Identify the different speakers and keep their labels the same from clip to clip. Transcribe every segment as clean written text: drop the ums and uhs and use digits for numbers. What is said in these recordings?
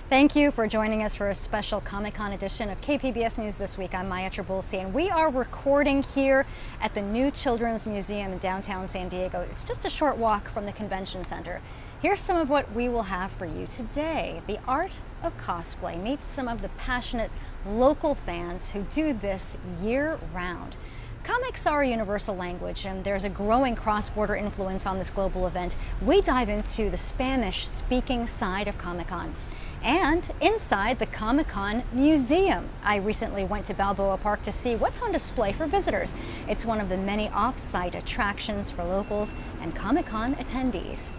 Speaker 1: Thank you for joining us for a special Comic-Con edition of KPBS News This Week. I'm Maya Trabulsi, and we are recording here at the new Children's Museum in downtown San Diego. It's just a short walk from the convention center. Here's some of what we will have for you today. The art of cosplay. Meet some of the passionate local fans who do this year-round. Comics are a universal language, and there's a growing cross-border influence on this global event. We dive into the Spanish-speaking side of Comic-Con. And inside the Comic-Con Museum. I recently went to Balboa Park to see what's on display for visitors. It's one of the many off-site attractions for locals and Comic-Con attendees.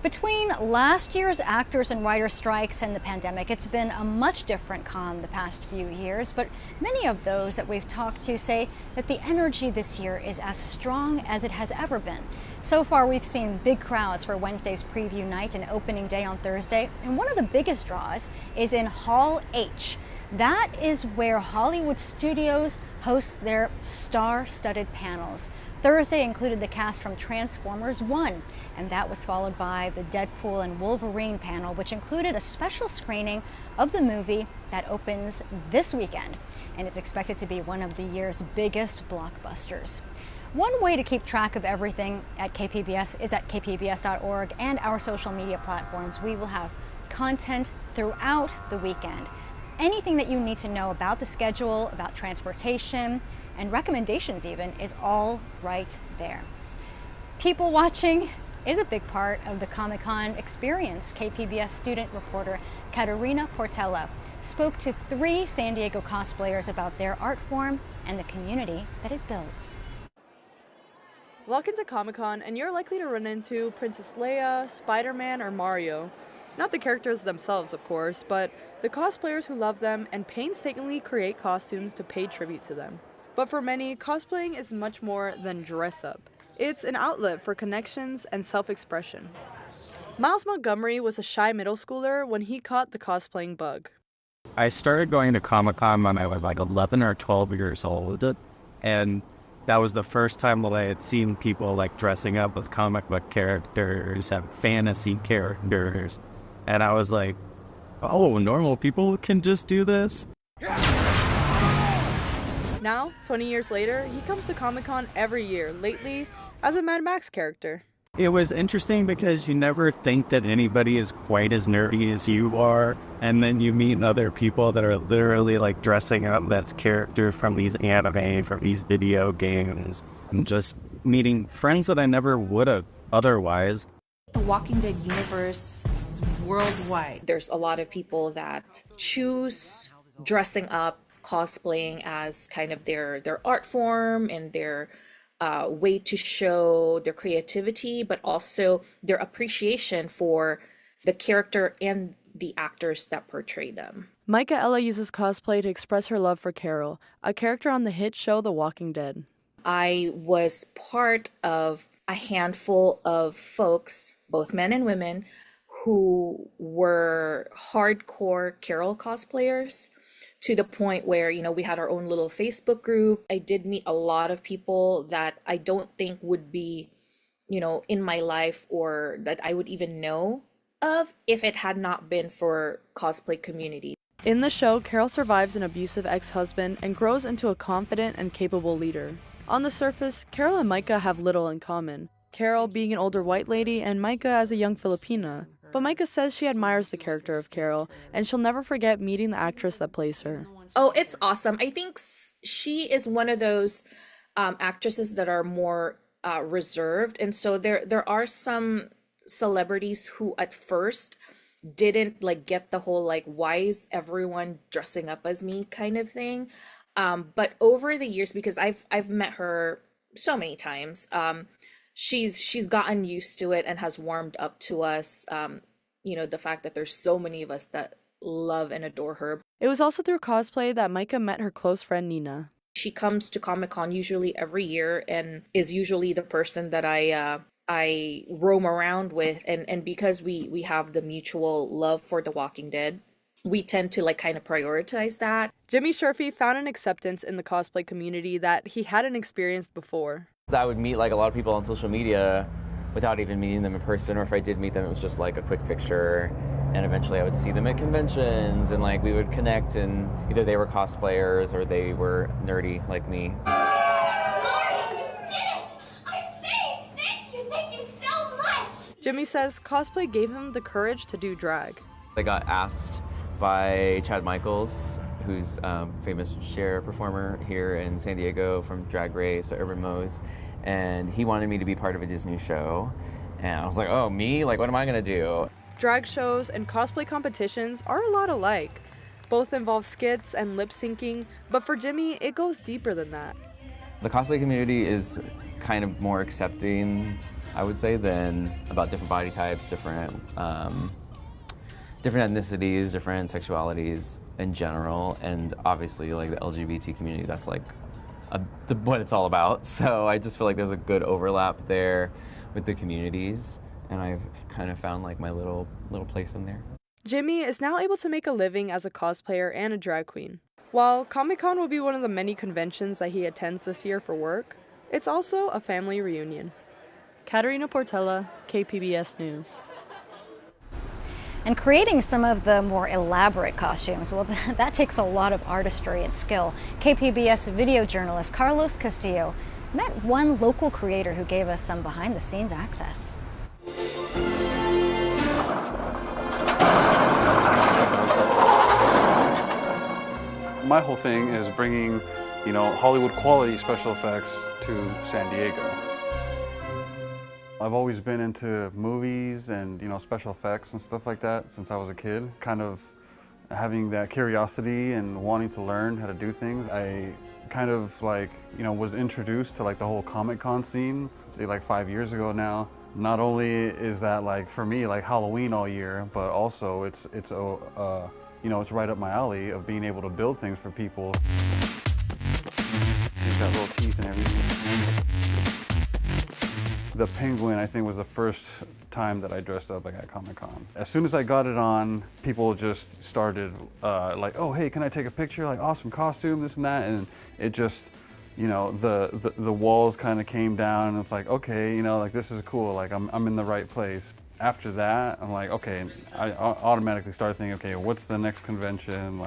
Speaker 1: Between last year's actors and writers strikes and the pandemic, it's been a much different con the past few years, but many of those that we've talked to say that the energy this year is as strong as it has ever been. So far, we've seen big crowds for Wednesday's preview night and opening day on Thursday, and one of the biggest draws is in Hall H. That is where Hollywood studios host their star-studded panels. Thursday included the cast from Transformers 1, and that was followed by the Deadpool and Wolverine panel, which included a special screening of the movie that opens this weekend, and it's expected to be one of the year's biggest blockbusters. One way to keep track of everything at KPBS is at kpbs.org and our social media platforms. We will have content throughout the weekend. Anything that you need to know about the schedule, about transportation, and recommendations even, is all right there. People watching is a big part of the Comic-Con experience. KPBS student reporter Katerina Portela spoke to 3 San Diego cosplayers about their art form and the community that it builds.
Speaker 2: Walk into Comic-Con and you're likely to run into Princess Leia, Spider-Man, or Mario. Not the characters themselves, of course, but the cosplayers who love them and painstakingly create costumes to pay tribute to them. But for many, cosplaying is much more than dress up. It's an outlet for connections and self-expression. Miles Montgomery was a shy middle schooler when he caught the cosplaying bug.
Speaker 3: I started going to Comic-Con when I was like 11 or 12 years old, and that was the first time that I had seen people like dressing up with comic book characters and fantasy characters, and I was like, oh, normal people can just do this?
Speaker 2: Now, 20 years later, he comes to Comic-Con every year, lately as a Mad Max character.
Speaker 3: It was interesting because you never think that anybody is quite as nerdy as you are, and then you meet other people that are literally like dressing up as characters from these anime, from these video games, and just meeting friends that I never would have otherwise.
Speaker 4: The Walking Dead universe is worldwide.
Speaker 5: There's a lot of people that choose dressing up, cosplaying as kind of their art form and their way to show their creativity, but also their appreciation for the character and the actors that portray them.
Speaker 2: Micah Ella uses cosplay to express her love for Carol, a character on the hit show The Walking Dead.
Speaker 5: I was part of a handful of folks, both men and women, who were hardcore Carol cosplayers, to the point where, we had our own little Facebook group. I did meet a lot of people that I don't think would be, in my life or that I would even know of if it had not been for cosplay community.
Speaker 2: In the show, Carol survives an abusive ex-husband and grows into a confident and capable leader. On the surface, Carol and Micah have little in common. Carol being an older white lady and Micah as a young Filipina. But Micah says she admires the character of Carol, and she'll never forget meeting the actress that plays her.
Speaker 5: Oh, it's awesome. I think she is one of those actresses that are more reserved. And so there are some celebrities who at first didn't get the whole why is everyone dressing up as me kind of thing. But over the years, because I've met her so many times, she's gotten used to it and has warmed up to us. The fact that there's so many of us that love and adore her.
Speaker 2: It was also through cosplay that Micah met her close friend Nina.
Speaker 5: She comes to Comic-Con usually every year and is usually the person that I roam around with, and because we have the mutual love for The Walking Dead, we tend to kind of prioritize that.
Speaker 2: Jimmy Sherfy found an acceptance in the cosplay community that he hadn't experienced before.
Speaker 6: I would meet a lot of people on social media without even meeting them in person, or if I did meet them, it was just a quick picture. And eventually I would see them at conventions, and like we would connect, and either they were cosplayers or they were nerdy like me.
Speaker 2: Jimmy says cosplay gave him the courage to do drag.
Speaker 6: I got asked by Chad Michaels, who's a famous Cher performer here in San Diego from Drag Race or Urban Moe's, and he wanted me to be part of a Disney show. And I was like, oh, me? Like, what am I gonna do?
Speaker 2: Drag shows and cosplay competitions are a lot alike. Both involve skits and lip syncing, but for Jimmy, it goes deeper than that.
Speaker 6: The cosplay community is kind of more accepting, I would say, than about different body types, different ethnicities, different sexualities in general, and obviously like the LGBT community, that's like what it's all about. So I just feel like there's a good overlap there with the communities, and I've kind of found like my little place in there.
Speaker 2: Jimmy is now able to make a living as a cosplayer and a drag queen. While Comic-Con will be one of the many conventions that he attends this year for work, it's also a family reunion. Katerina Portela, KPBS News.
Speaker 1: And creating some of the more elaborate costumes, well, that takes a lot of artistry and skill. KPBS video journalist Carlos Castillo met one local creator who gave us some behind-the-scenes access.
Speaker 7: My whole thing is bringing, Hollywood quality special effects to San Diego. I've always been into movies and, special effects and stuff like that since I was a kid. Kind of having that curiosity and wanting to learn how to do things. I kind of was introduced to the whole Comic-Con scene, say 5 years ago now. Not only is that for me Halloween all year, but also it's right up my alley of being able to build things for people. He's got little teeth and everything. The penguin, I think, was the first time that I dressed up at Comic-Con. As soon as I got it on, people just started oh, hey, can I take a picture? Awesome costume, this and that, and it just, the walls kind of came down, and it's okay, this is cool, I'm in the right place. After that, I'm okay, I automatically started thinking, okay, what's the next convention?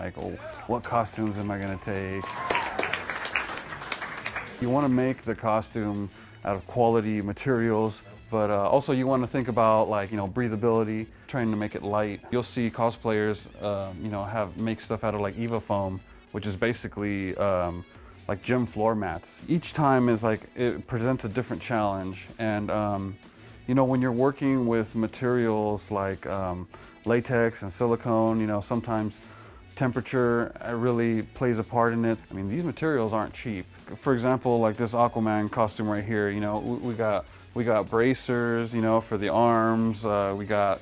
Speaker 7: What costumes am I gonna take? You want to make the costume out of quality materials, but also you want to think about breathability, trying to make it light. You'll see cosplayers, make stuff out of Eva foam, which is basically gym floor mats. Each time is it presents a different challenge, and when you're working with materials like latex and silicone, sometimes temperature really plays a part in it. I mean, these materials aren't cheap. For example, this Aquaman costume right here, we got bracers, for the arms. We got,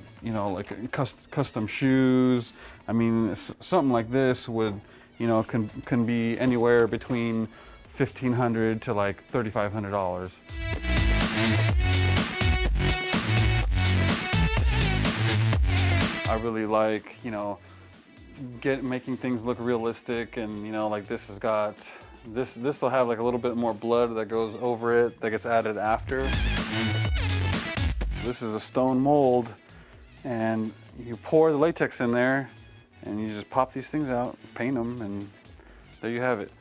Speaker 7: custom shoes. I mean, something like this would, can be anywhere between $1,500 to $3,500. I really like, making things look realistic, and this has got this will have a little bit more blood that goes over it that gets added after. This is a stone mold, and you pour the latex in there and you just pop these things out, paint them, and there you have it.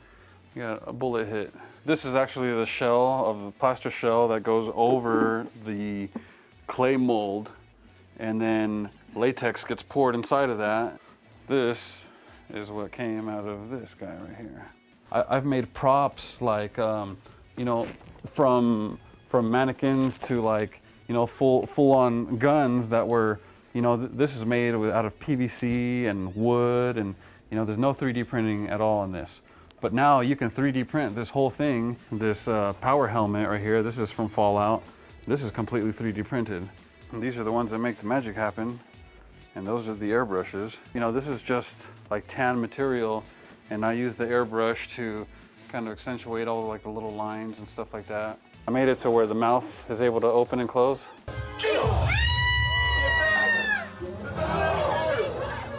Speaker 7: You got a bullet hit. This is actually the shell of the plaster shell that goes over the clay mold, and then latex gets poured inside of that. This is what came out of this guy right here. I've made props from mannequins to full-on guns that were, this is made out of PVC and wood, and there's no 3D printing at all in this. But now you can 3D print this whole thing. This power helmet right here, this is from Fallout. This is completely 3D printed. And these are the ones that make the magic happen. And those are the airbrushes. This is just tan material, and I use the airbrush to kind of accentuate all the little lines and stuff like that. I made it to where the mouth is able to open and close.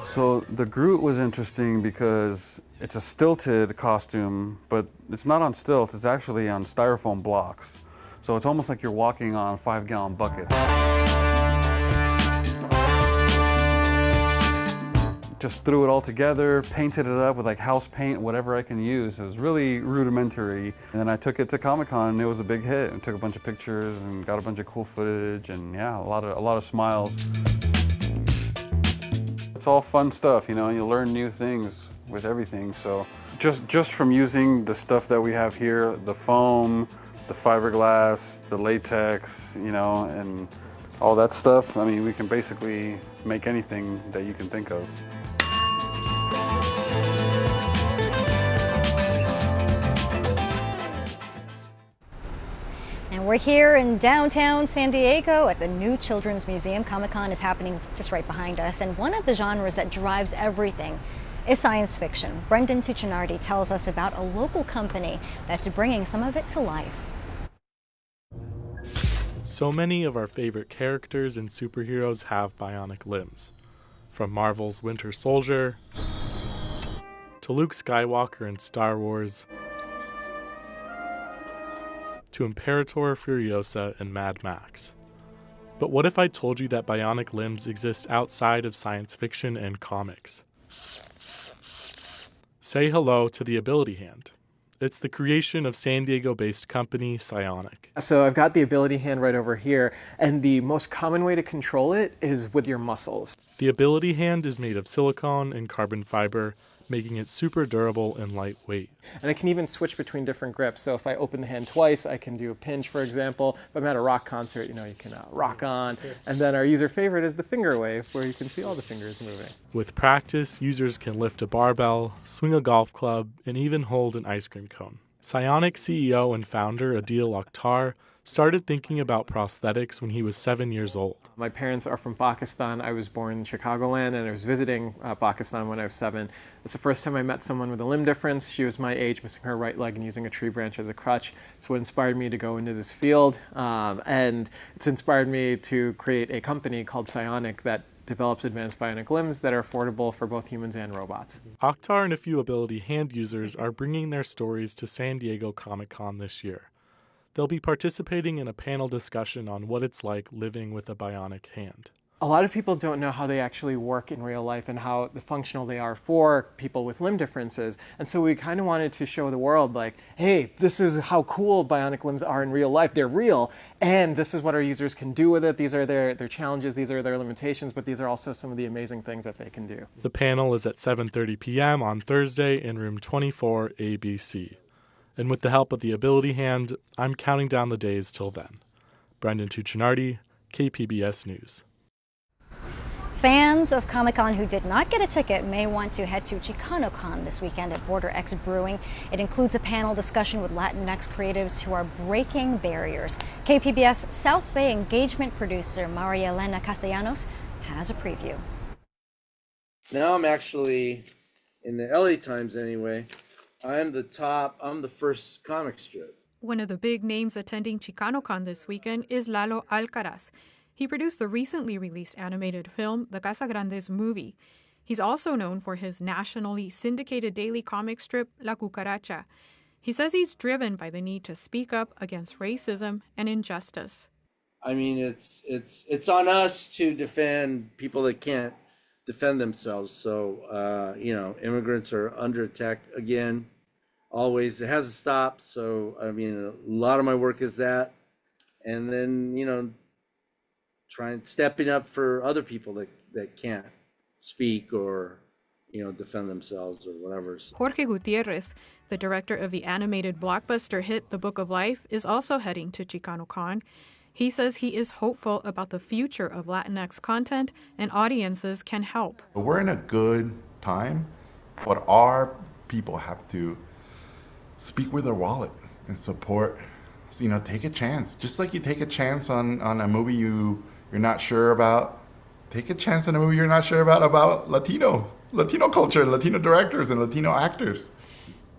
Speaker 7: So the Groot was interesting because it's a stilted costume, but it's not on stilts, it's actually on styrofoam blocks. So it's almost like you're walking on 5-gallon buckets. just threw it all together, painted it up with like house paint, whatever I can use. It was really rudimentary. And then I took it to Comic-Con and it was a big hit. I took a bunch of pictures and got a bunch of cool footage, and yeah, a lot of smiles. It's all fun stuff, you know, you learn new things with everything. So just from using the stuff that we have here, the foam, the fiberglass, the latex, you know, and all that stuff, I mean, we can basically make anything that you can think of.
Speaker 1: And we're here in downtown San Diego at the new Children's Museum. Comic-Con is happening just right behind us, and one of the genres that drives everything is science fiction. Brendan Tuccinardi tells us about a local company that's bringing some of it to life.
Speaker 8: So many of our favorite characters and superheroes have bionic limbs. From Marvel's Winter Soldier to Luke Skywalker in Star Wars to Imperator Furiosa in Mad Max. But what if I told you that bionic limbs exist outside of science fiction and comics? Say hello to the Ability Hand. It's the creation of San Diego-based company Psionic.
Speaker 9: So I've got the Ability Hand right over here, and the most common way to control it is with your muscles.
Speaker 8: The Ability Hand is made of silicone and carbon fiber, making it super durable and lightweight.
Speaker 9: And it can even switch between different grips. So if I open the hand twice, I can do a pinch, for example. If I'm at a rock concert, you know, you can rock on. And then our user favorite is the finger wave, where you can see all the fingers moving.
Speaker 8: With practice, users can lift a barbell, swing a golf club, and even hold an ice cream cone. Psionic CEO and founder Adil Akhtar started thinking about prosthetics when he was 7 years old.
Speaker 9: My parents are from Pakistan. I was born in Chicagoland, and I was visiting Pakistan when I was 7. It's the first time I met someone with a limb difference. She was my age, missing her right leg and using a tree branch as a crutch. It's what inspired me to go into this field, and it's inspired me to create a company called Psionic that develops advanced bionic limbs that are affordable for both humans and robots.
Speaker 8: Akhtar and a few Ability Hand users are bringing their stories to San Diego Comic-Con this year. They'll be participating in a panel discussion on what it's like living with a bionic hand.
Speaker 9: A lot of people don't know how they actually work in real life and how functional they are for people with limb differences. And so we kind of wanted to show the world, like, hey, this is how cool bionic limbs are in real life. They're real, and this is what our users can do with it. These are their challenges, these are their limitations, but these are also some of the amazing things that they can do.
Speaker 8: The panel is at 7:30 p.m. on Thursday in room 24 ABC. And with the help of the Ability Hand, I'm counting down the days till then. Brendan Tuccinardi, KPBS News.
Speaker 1: Fans of Comic-Con who did not get a ticket may want to head to ChicanoCon this weekend at Border X Brewing. It includes a panel discussion with Latinx creatives who are breaking barriers. KPBS South Bay engagement producer Maria Elena Castellanos has a preview.
Speaker 10: Now I'm actually, in the LA Times anyway, I'm the first comic strip.
Speaker 11: One of the big names attending ChicanoCon this weekend is Lalo Alcaraz. He produced the recently released animated film, The Casa Grande's Movie. He's also known for his nationally syndicated daily comic strip, La Cucaracha. He says he's driven by the need to speak up against racism and injustice.
Speaker 10: I mean, it's on us to defend people that can't defend themselves. So, immigrants are under attack again. Always. It hasn't stopped. So, I mean, a lot of my work is that. And then, stepping up for other people that can't speak or, defend themselves or whatever.
Speaker 11: Jorge Gutierrez, the director of the animated blockbuster hit The Book of Life, is also heading to ChicanoCon. He says he is hopeful about the future of Latinx content and audiences can help.
Speaker 12: We're in a good time, but our people have to speak with their wallet and support, take a chance. Just like you take a chance on a movie you're not sure about, take a chance on a movie you're not sure about Latino culture, Latino directors and Latino actors.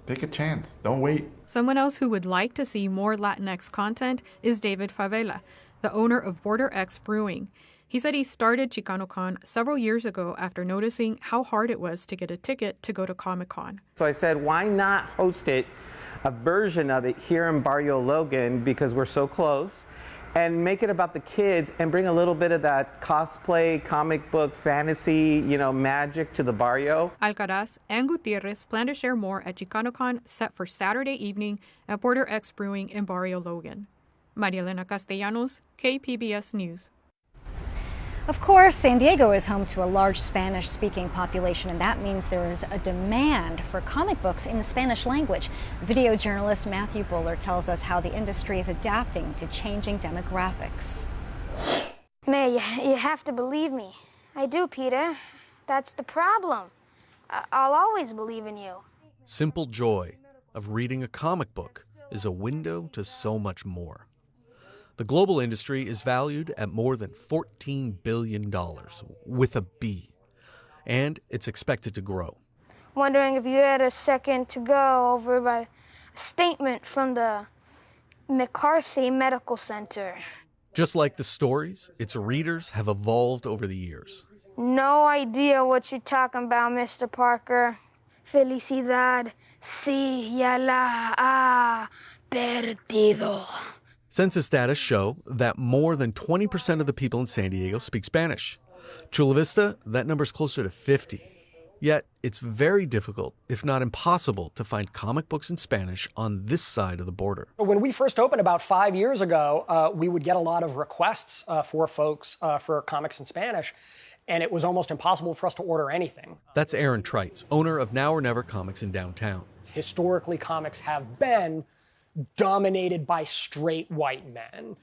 Speaker 12: Take a chance. Don't wait.
Speaker 11: Someone else who would like to see more Latinx content is David Favela, the owner of Border X Brewing. He said he started ChicanoCon several years ago after noticing how hard it was to get a ticket to go to Comic-Con.
Speaker 13: So I said, why not host it, a version of it here in Barrio Logan, because we're so close, and make it about the kids and bring a little bit of that cosplay, comic book, fantasy, magic to the barrio.
Speaker 11: Alcaraz and Gutierrez plan to share more at ChicanoCon, set for Saturday evening at Border X Brewing in Barrio Logan. Maria Elena Castellanos, KPBS News.
Speaker 1: Of course, San Diego is home to a large Spanish-speaking population, and that means there is a demand for comic books in the Spanish language. Video journalist Matthew Buller tells us how the industry is adapting to changing demographics.
Speaker 14: May, you have to believe me. I do, Peter. That's the problem. I'll always believe in you.
Speaker 15: Simple joy of reading a comic book is a window to so much more. The global industry is valued at more than $14 billion, with a B, and it's expected to grow.
Speaker 14: Wondering if you had a second to go over by a statement from the McCarthy Medical Center.
Speaker 15: Just like the stories, its readers have evolved over the years.
Speaker 14: No idea what you're talking about, Mr. Parker. Felicidad, sí, ya la ha perdido.
Speaker 15: Census data show that more than 20% of the people in San Diego speak Spanish. Chula Vista, that number's closer to 50. Yet, it's very difficult, if not impossible, to find comic books in Spanish on this side of the border.
Speaker 16: When we first opened about 5 years ago, we would get a lot of requests for folks for comics in Spanish, and it was almost impossible for us to order anything.
Speaker 15: That's Aaron Treitz, owner of Now or Never Comics in downtown.
Speaker 16: Historically, comics have been dominated by straight white men.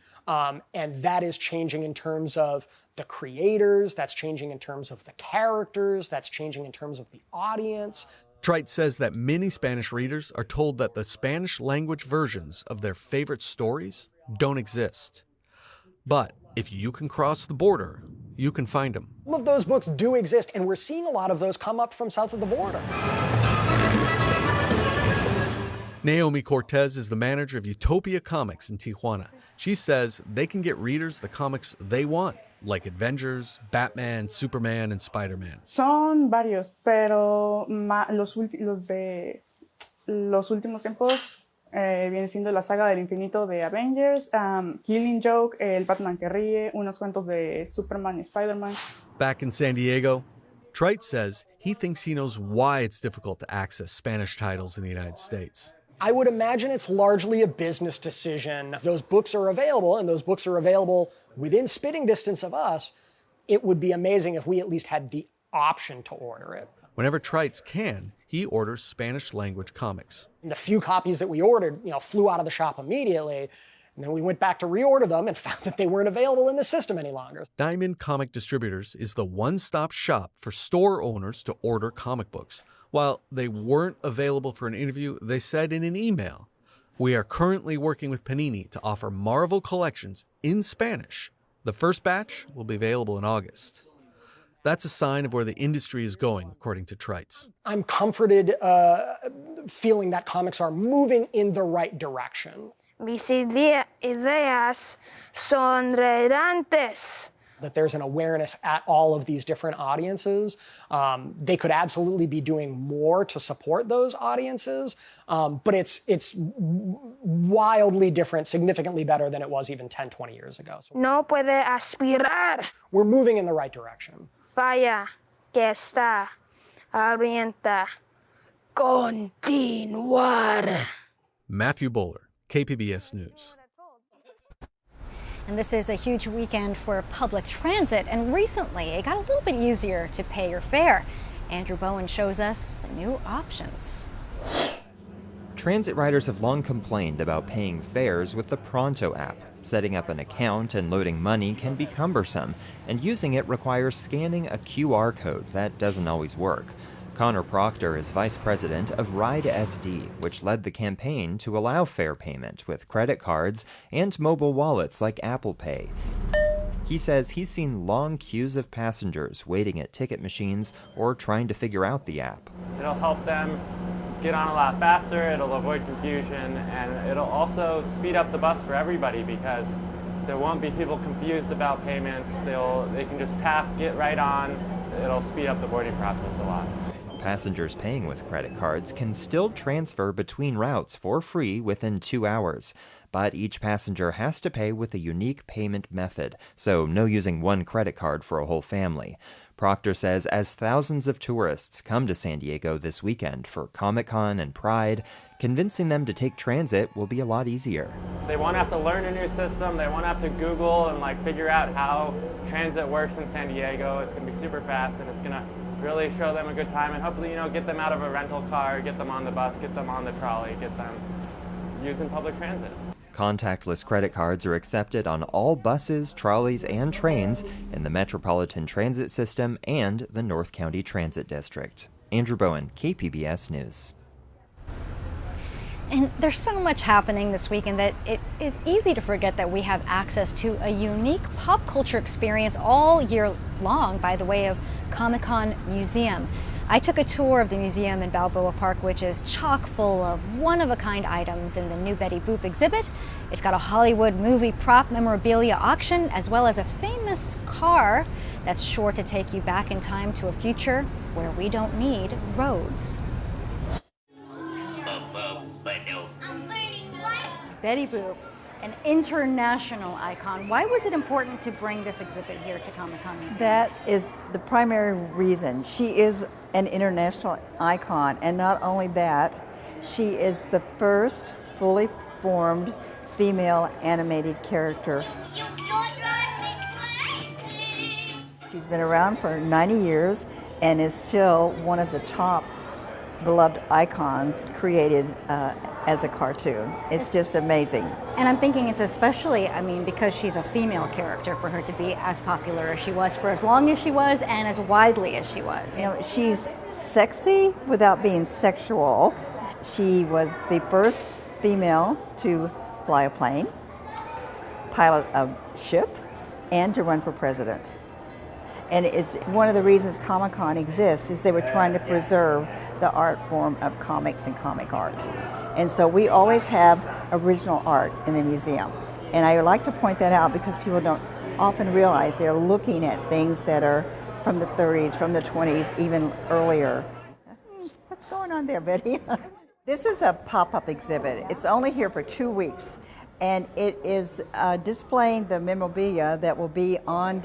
Speaker 16: And that is changing in terms of the creators, that's changing in terms of the characters, that's changing in terms of the audience.
Speaker 15: Treitz says that many Spanish readers are told that the Spanish language versions of their favorite stories don't exist. But if you can cross the border, you can find them.
Speaker 16: Some of those books do exist, and we're seeing a lot of those come up from south of the border.
Speaker 15: Naomi Cortez is the manager of Utopia Comics in Tijuana. She says they can get readers the comics they want, like Avengers, Batman, Superman, and Spider-Man.
Speaker 17: Son varios, pero los de los últimos tiempos viene siendo la saga del infinito de Avengers, Killing Joke, el Batman que ríe, unos cuentos de Superman y Spider-Man.
Speaker 15: Back in San Diego, Treitz says he thinks he knows why it's difficult to access Spanish titles in the United States.
Speaker 16: I would imagine it's largely a business decision. If those books are available, and those books are available within spitting distance of us, it would be amazing if we at least had the option to order it.
Speaker 15: Whenever Treitz can, he orders Spanish language comics.
Speaker 16: And the few copies that we ordered, flew out of the shop immediately. And then we went back to reorder them and found that they weren't available in the system any longer.
Speaker 15: Diamond Comic Distributors is the one-stop shop for store owners to order comic books. While they weren't available for an interview, they said in an email, "We are currently working with Panini to offer Marvel collections in Spanish. The first batch will be available in August." That's a sign of where the industry is going, according to Treitz.
Speaker 16: I'm comforted feeling that comics are moving in the right direction.
Speaker 14: Mis ideas son relevantes.
Speaker 16: That there's an awareness at all of these different audiences. They could absolutely be doing more to support those audiences, but it's wildly different, significantly better than it was even 10, 20 years ago. So
Speaker 14: No puede aspirar.
Speaker 16: we're moving in the right direction.
Speaker 14: Vaya que está orienta continuar.
Speaker 15: Matthew Bowler, KPBS News.
Speaker 1: And this is a huge weekend for public transit, and recently it got a little bit easier to pay your fare. Andrew Bowen shows us the new options.
Speaker 18: Transit riders have long complained about paying fares with the Pronto app. Setting up an account and loading money can be cumbersome, and using it requires scanning a QR code that doesn't always work. Connor Proctor is vice president of Ride SD, which led the campaign to allow fare payment with credit cards and mobile wallets like Apple Pay. He says he's seen long queues of passengers waiting at ticket machines or trying to figure out the app.
Speaker 19: It'll help them get on a lot faster, it'll avoid confusion, and it'll also speed up the bus for everybody because there won't be people confused about payments. They can just tap, get right on. It'll speed up the boarding process a lot.
Speaker 18: Passengers paying with credit cards can still transfer between routes for free within 2 hours. but each passenger has to pay with a unique payment method, so no using one credit card for a whole family. Proctor says as thousands of tourists come to San Diego this weekend for Comic-Con and Pride, convincing them to take transit will be a lot easier.
Speaker 19: They won't have to learn a new system. They won't have to Google and figure out how transit works in San Diego. It's going to be super fast, and it's going to really show them a good time, and hopefully, get them out of a rental car, get them on the bus, get them on the trolley, get them using public transit.
Speaker 18: Contactless credit cards are accepted on all buses, trolleys, and trains in the Metropolitan Transit System and the North County Transit District. Andrew Bowen, KPBS News.
Speaker 1: And there's so much happening this weekend that it is easy to forget that we have access to a unique pop culture experience all year long by the way of Comic-Con Museum. I took a tour of the museum in Balboa Park, which is chock full of one-of-a-kind items in the new Betty Boop exhibit. It's got a Hollywood movie prop memorabilia auction, as well as a famous car that's sure to take you back in time to a future where we don't need roads. Betty Boop, an international icon. Why was it important to bring this exhibit here to Comic-Con Museum?
Speaker 20: That is the primary reason. She is an international icon, and not only that, she is the first fully formed female animated character. She's been around for 90 years and is still one of the top beloved icons created as a cartoon. It's just amazing.
Speaker 1: And I'm thinking it's especially, because she's a female character, for her to be as popular as she was for as long as she was and as widely as she was.
Speaker 20: She's sexy without being sexual. She was the first female to fly a plane, pilot a ship, and to run for president. And it's one of the reasons Comic-Con exists is they were trying to preserve the art form of comics and comic art. And so we always have original art in the museum. And I like to point that out because people don't often realize they're looking at things that are from the 30s, from the 20s, even earlier. What's going on there, Betty? This is a pop-up exhibit. It's only here for 2 weeks. And it is displaying the memorabilia that will be on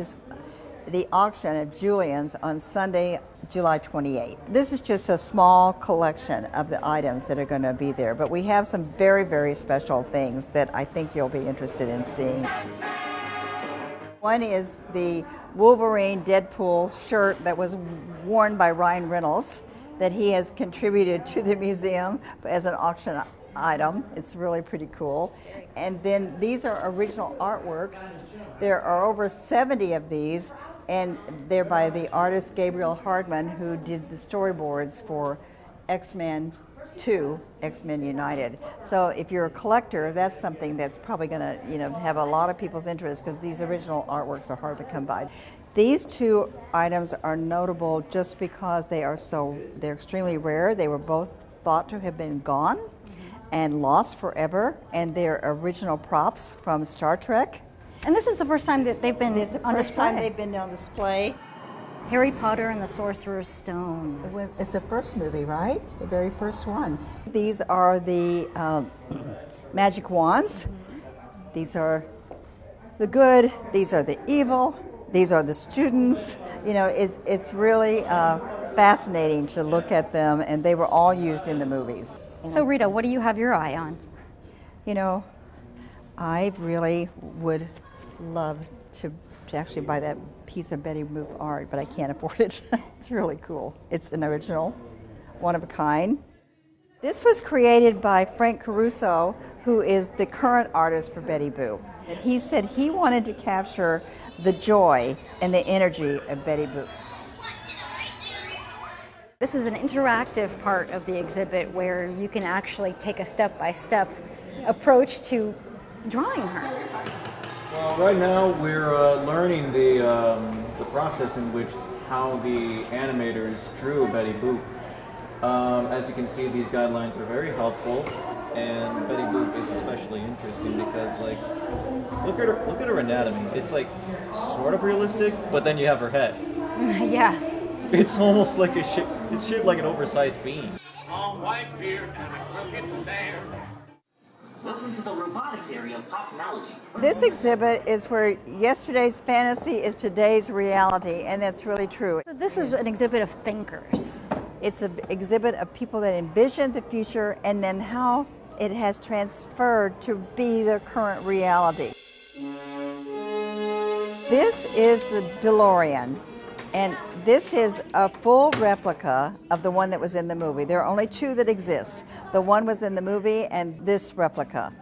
Speaker 20: the auction at Julian's on Sunday, July 28th. This is just a small collection of the items that are going to be there, but we have some very, very special things that I think you'll be interested in seeing. One is the Wolverine Deadpool shirt that was worn by Ryan Reynolds that he has contributed to the museum as an auction item. It's really pretty cool. And then these are original artworks. There are over 70 of these, and they're by the artist Gabriel Hardman, who did the storyboards for X-Men 2, X-Men United. So if you're a collector, that's something that's probably going to have a lot of people's interest because these original artworks are hard to come by. These two items are notable just because they're extremely rare. They were both thought to have been gone and lost forever, and they're original props from Star Trek.
Speaker 1: And this is the first time that they've been
Speaker 20: It's the
Speaker 1: on
Speaker 20: first
Speaker 1: display.
Speaker 20: time they've been on display.
Speaker 1: Harry Potter and the Sorcerer's Stone.
Speaker 20: It's the first movie, right? The very first one. These are the magic wands. These are the good. These are the evil. These are the students. It's really fascinating to look at them, and they were all used in the movies.
Speaker 1: So Rita, what do you have your eye on?
Speaker 20: I really would love to actually buy that piece of Betty Boop art, but I can't afford it. It's really cool. It's an original, one of a kind. This was created by Frank Caruso, who is the current artist for Betty Boop. And he said he wanted to capture the joy and the energy of Betty Boop.
Speaker 1: This is an interactive part of the exhibit where you can actually take a step-by-step approach to drawing her.
Speaker 21: Well, right now we're learning the process in which how the animators drew Betty Boop. As you can see, these guidelines are very helpful, and Betty Boop is especially interesting because, look at her anatomy. It's sort of realistic, but then you have her head.
Speaker 1: Yes.
Speaker 21: It's almost like it's shaped like an oversized bean.
Speaker 22: Long white beard and a crooked stare.
Speaker 3: Welcome to the robotics area of Popnology.
Speaker 20: This exhibit is where yesterday's fantasy is today's reality, and that's really true.
Speaker 1: So this is an exhibit of thinkers.
Speaker 20: It's an exhibit of people that envisioned the future and then how it has transferred to be the current reality. This is the DeLorean, and this is a full replica of the one that was in the movie. There are only two that exist. The one was in the movie and this replica,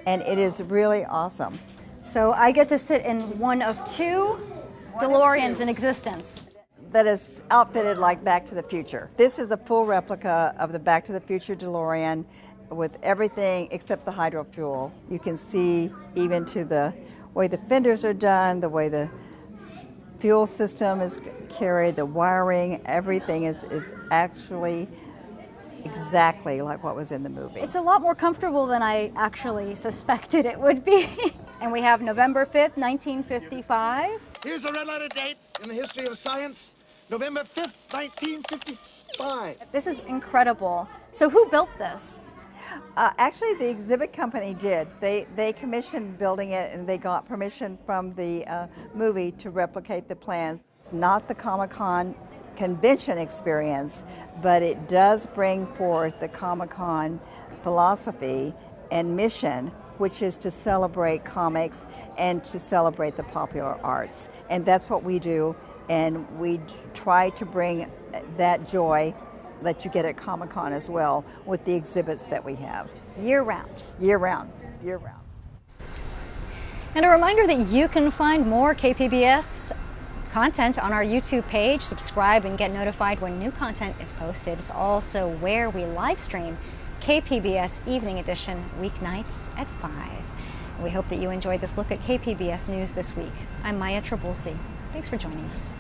Speaker 20: and it is really awesome.
Speaker 1: So I get to sit in one of two DeLoreans in existence.
Speaker 20: That is outfitted like Back to the Future. This is a full replica of the Back to the Future DeLorean with everything except the hydro fuel. You can see even to the way the fenders are done, the way the fuel system is carried, the wiring, everything is actually exactly like what was in the movie.
Speaker 1: It's a lot more comfortable than I actually suspected it would be. And we have November 5th, 1955.
Speaker 22: Here's a red letter date in the history of science, November 5th, 1955.
Speaker 1: This is incredible. So who built this?
Speaker 20: Actually, the exhibit company did. They commissioned building it, and they got permission from the movie to replicate the plans. It's not the Comic-Con convention experience, but it does bring forth the Comic-Con philosophy and mission, which is to celebrate comics and to celebrate the popular arts. And that's what we do, and we try to bring that joy that you get at Comic-Con as well with the exhibits that we have.
Speaker 1: Year round.
Speaker 20: Year round. Year round.
Speaker 1: And a reminder that you can find more KPBS content on our YouTube page. Subscribe and get notified when new content is posted. It's also where we live stream KPBS Evening Edition weeknights at 5. And we hope that you enjoyed this look at KPBS News this week. I'm Maya Trabulsi. Thanks for joining us.